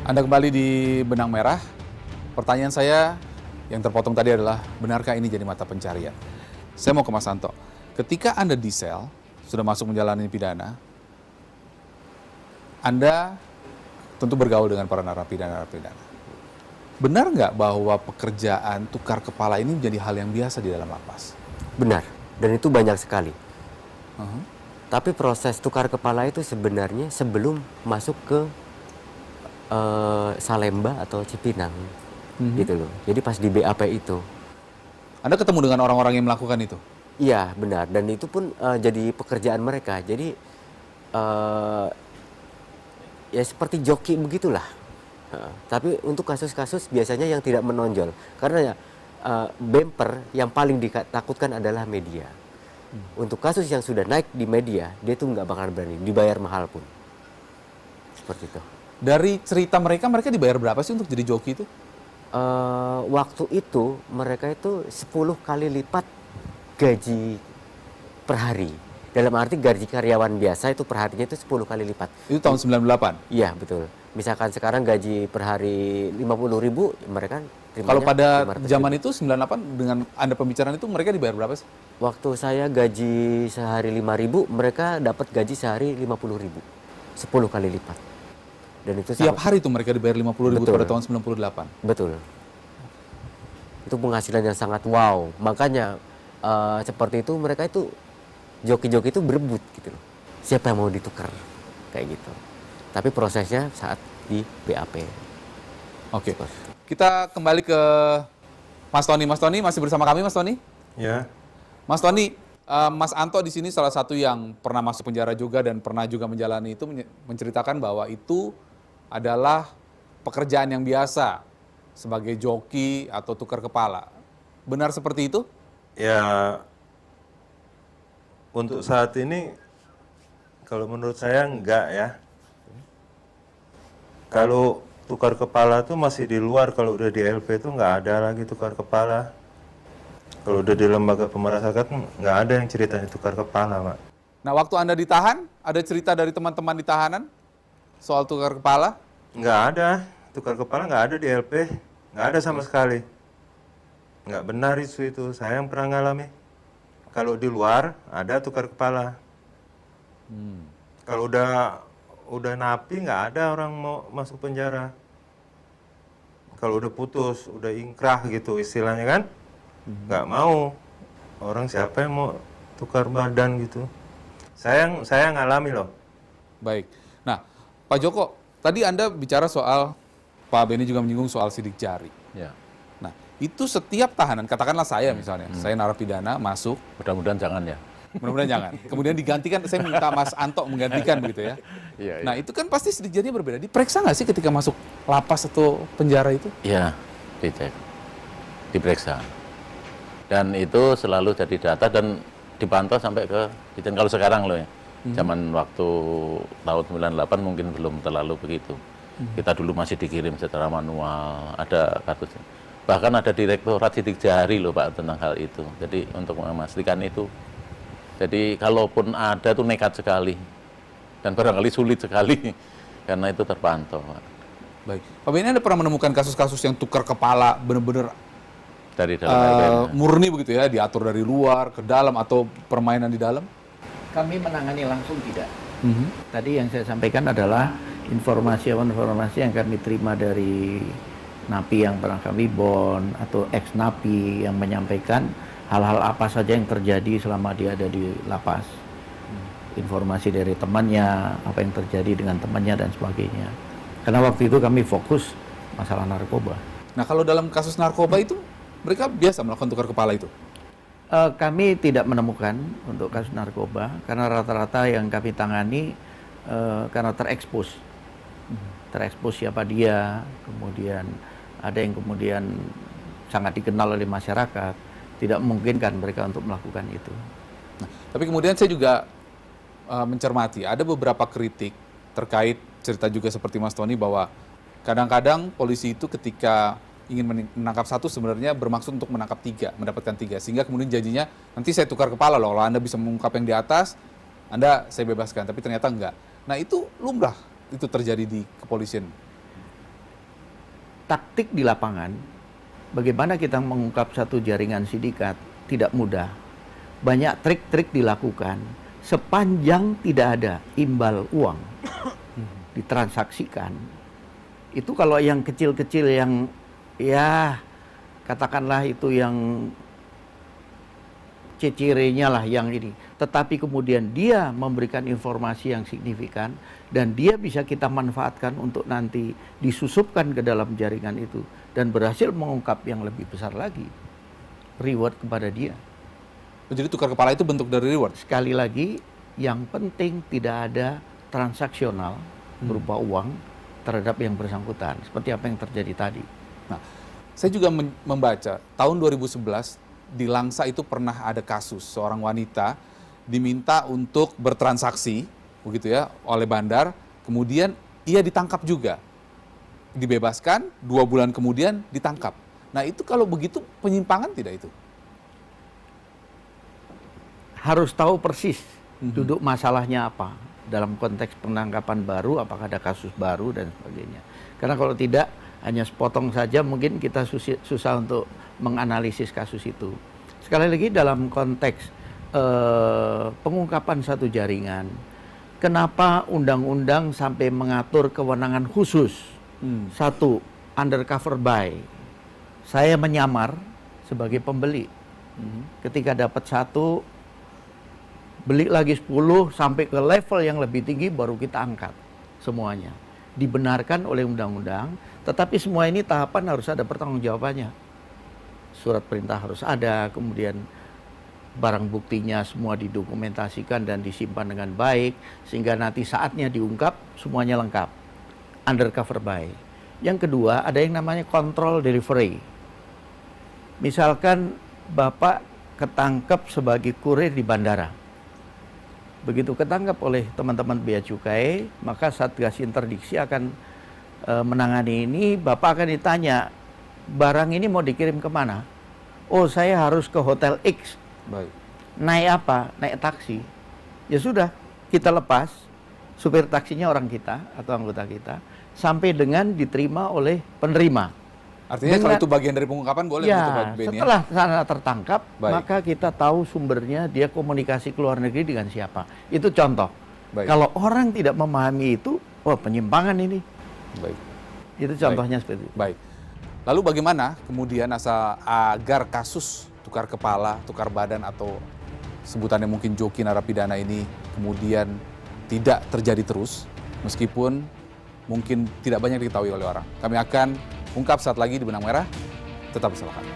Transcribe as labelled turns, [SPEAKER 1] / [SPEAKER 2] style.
[SPEAKER 1] Anda kembali di Benang Merah. Pertanyaan saya yang terpotong tadi adalah, benarkah ini jadi mata pencarian? Saya mau ke Mas Anto. Ketika Anda di sel, sudah masuk menjalani pidana, Anda tentu bergaul dengan para narapidana-narapidana. Benar nggak bahwa pekerjaan tukar kepala ini menjadi hal yang biasa di dalam lapas?
[SPEAKER 2] Benar, dan itu banyak sekali. Tapi proses tukar kepala itu sebenarnya sebelum masuk ke Salemba atau Cipinang, gitu loh. Jadi pas di BAP itu.
[SPEAKER 1] Anda ketemu dengan orang-orang yang melakukan itu?
[SPEAKER 2] Iya, benar. Dan itu pun jadi pekerjaan mereka. Jadi ya seperti joki begitulah. Tapi untuk kasus-kasus biasanya yang tidak menonjol. Karena ya, bemper yang paling ditakutkan adalah media. Untuk kasus yang sudah naik di media, dia tuh nggak bakal berani, dibayar mahal pun. Seperti itu.
[SPEAKER 1] Dari cerita mereka dibayar berapa sih untuk jadi joki itu?
[SPEAKER 2] Waktu itu mereka itu 10 kali lipat gaji per hari. Dalam arti gaji karyawan biasa itu per harinya itu 10 kali lipat.
[SPEAKER 1] Itu tahun 98?
[SPEAKER 2] Iya, betul. Misalkan sekarang gaji per hari 50.000, mereka terimanya
[SPEAKER 1] Kalau pada
[SPEAKER 2] 500.000.
[SPEAKER 1] zaman itu 98 dengan Anda pembicaraan itu mereka dibayar berapa sih?
[SPEAKER 2] Waktu saya gaji sehari 5.000, mereka dapat gaji sehari 50.000. 10 kali lipat. Dan itu
[SPEAKER 1] Tiap hari itu mereka dibayar 50.000
[SPEAKER 2] Betul.
[SPEAKER 1] pada tahun 98.
[SPEAKER 2] Betul. Itu penghasilan yang sangat wow. Makanya seperti itu mereka itu joki-joki itu berebut gitu loh. Siapa yang mau ditukar kayak gitu. Tapi prosesnya saat di BAP.
[SPEAKER 1] Oke. Kita kembali ke Mas Tony. Mas Tony masih bersama kami, Mas Tony?
[SPEAKER 3] Ya.
[SPEAKER 1] Mas Tony, Mas Anto di sini salah satu yang pernah masuk penjara juga dan pernah juga menjalani itu, menceritakan bahwa itu adalah pekerjaan yang biasa sebagai joki atau tukar kepala. Benar seperti itu?
[SPEAKER 3] Ya, untuk saat ini kalau menurut saya enggak ya. Kalau tukar kepala tuh masih di luar, kalau udah di LP itu enggak ada lagi tukar kepala. Kalau udah di lembaga pemasyarakatan nggak ada yang ceritanya tukar kepala, Pak.
[SPEAKER 1] Nah, waktu Anda ditahan, ada cerita dari teman-teman di tahanan soal tukar kepala?
[SPEAKER 3] Nggak ada, tukar kepala nggak ada di LP, nggak ada sama sekali. Nggak benar itu, saya yang pernah ngalami. Kalau di luar ada tukar kepala. Kalau udah napi nggak ada orang mau masuk penjara. Kalau udah putus, udah ingkrah gitu istilahnya kan, nggak mau. Orang siapa yang mau tukar badan gitu? Saya ngalami loh.
[SPEAKER 1] Baik. Nah, Pak Joko, tadi Anda bicara soal, Pak Beni juga menyinggung soal sidik jari.
[SPEAKER 4] Ya,
[SPEAKER 1] Nah, itu setiap tahanan, katakanlah saya misalnya, saya narapidana masuk,
[SPEAKER 4] mudah-mudahan jangan ya.
[SPEAKER 1] mudah-mudahan jangan. Kemudian digantikan, saya minta Mas Anto menggantikan begitu ya.
[SPEAKER 4] Iya,
[SPEAKER 1] Nah, itu kan pasti sidik jarinya berbeda. Diperiksa nggak sih ketika masuk lapas atau penjara itu?
[SPEAKER 4] iya, dicek, diperiksa. Dan itu selalu jadi data dan dipantau sampai ke Ditjen. Kalau sekarang loh ya, zaman waktu tahun 98 mungkin belum terlalu begitu. Kita dulu masih dikirim secara manual, ada kartusnya. Bahkan ada direktorat sidik jari loh Pak tentang hal itu. Jadi untuk memastikan itu. Jadi kalaupun ada tuh nekat sekali. Dan barangkali sulit sekali karena itu terpantau Pak.
[SPEAKER 1] Baik. Pak Beni, Anda pernah menemukan kasus-kasus yang tukar kepala benar-benar
[SPEAKER 4] Dari dalam LPM.
[SPEAKER 1] murni begitu ya, diatur dari luar ke dalam atau permainan di dalam?
[SPEAKER 5] Kami menangani langsung tidak. Tadi yang saya sampaikan adalah informasi yang kami terima dari napi yang pernah kami bond atau ex napi yang menyampaikan hal-hal apa saja yang terjadi selama dia ada di lapas. Informasi dari temannya, apa yang terjadi dengan temannya dan sebagainya. Karena waktu itu kami fokus masalah narkoba.
[SPEAKER 1] Nah, kalau dalam kasus narkoba itu mereka biasa melakukan tukar kepala itu?
[SPEAKER 5] Kami tidak menemukan untuk kasus narkoba karena rata-rata yang kami tangani karena terekspos siapa dia, kemudian ada yang kemudian sangat dikenal oleh masyarakat, tidak memungkinkan mereka untuk melakukan itu.
[SPEAKER 1] Nah, tapi kemudian saya juga mencermati ada beberapa kritik terkait cerita juga seperti Mas Tony bahwa kadang-kadang polisi itu ketika ingin menangkap satu sebenarnya bermaksud untuk menangkap tiga, mendapatkan tiga. Sehingga kemudian janjinya, nanti saya tukar kepala loh, kalau Anda bisa mengungkap yang di atas, Anda saya bebaskan. Tapi ternyata enggak. Nah itu lumrah, itu terjadi di kepolisian.
[SPEAKER 5] taktik di lapangan, bagaimana kita mengungkap satu jaringan sindikat tidak mudah. Banyak trik-trik dilakukan sepanjang tidak ada imbal uang ditransaksikan. Itu kalau yang kecil-kecil yang ya katakanlah itu yang cecirenya lah yang ini. Tetapi kemudian dia memberikan informasi yang signifikan dan dia bisa kita manfaatkan untuk nanti disusupkan ke dalam jaringan itu dan berhasil mengungkap yang lebih besar lagi. Reward kepada dia.
[SPEAKER 1] Jadi tukar kepala itu bentuk dari reward.
[SPEAKER 5] Sekali lagi, yang penting tidak ada transaksional berupa uang terhadap yang bersangkutan. Seperti apa yang terjadi tadi.
[SPEAKER 1] Nah, saya juga membaca tahun 2011 di Langsa itu pernah ada kasus seorang wanita diminta untuk bertransaksi, begitu ya, oleh bandar, kemudian ia ditangkap juga, dibebaskan, 2 bulan kemudian ditangkap. Nah itu kalau begitu penyimpangan tidak itu?
[SPEAKER 5] Harus tahu persis duduk masalahnya apa dalam konteks penangkapan baru, apakah ada kasus baru dan sebagainya. Karena kalau tidak hanya sepotong saja mungkin kita susah untuk menganalisis kasus itu. Sekali lagi dalam konteks pengungkapan satu jaringan, kenapa undang-undang sampai mengatur kewenangan khusus? Satu, undercover buy. Saya menyamar sebagai pembeli. Ketika dapat 1, beli lagi 10 sampai ke level yang lebih tinggi baru kita angkat semuanya. Dibenarkan oleh undang-undang, tetapi semua ini tahapan harus ada pertanggungjawabannya. Surat perintah harus ada, kemudian barang buktinya semua didokumentasikan dan disimpan dengan baik sehingga nanti saatnya diungkap semuanya lengkap. Undercover buy. Yang kedua, ada yang namanya control delivery. Misalkan Bapak ketangkep sebagai kurir di bandara. Begitu ketangkap oleh teman-teman bea cukai, maka Satgas Interdiksi akan menangani ini. Bapak akan ditanya, barang ini mau dikirim kemana? Oh, saya harus ke Hotel X.
[SPEAKER 1] Baik.
[SPEAKER 5] Naik apa? Naik taksi. Ya sudah, kita lepas. Supir taksinya orang kita atau anggota kita. Sampai dengan diterima oleh penerima.
[SPEAKER 1] Artinya kalau itu bagian dari pengungkapan boleh
[SPEAKER 5] ya,
[SPEAKER 1] begitu Pak Ben,
[SPEAKER 5] setelah sana tertangkap,
[SPEAKER 1] Baik.
[SPEAKER 5] maka kita tahu sumbernya, dia komunikasi ke luar negeri dengan siapa. Itu contoh.
[SPEAKER 1] Baik.
[SPEAKER 5] Kalau orang tidak memahami itu, wah penyimpangan ini.
[SPEAKER 1] Baik.
[SPEAKER 5] Itu contohnya seperti itu.
[SPEAKER 1] Baik. Lalu bagaimana kemudian agar kasus tukar kepala, tukar badan atau sebutannya mungkin joki narapidana ini kemudian tidak terjadi terus meskipun mungkin tidak banyak diketahui oleh orang. Kami akan ungkap saat lagi di Benang Merah. Tetap bersama kami.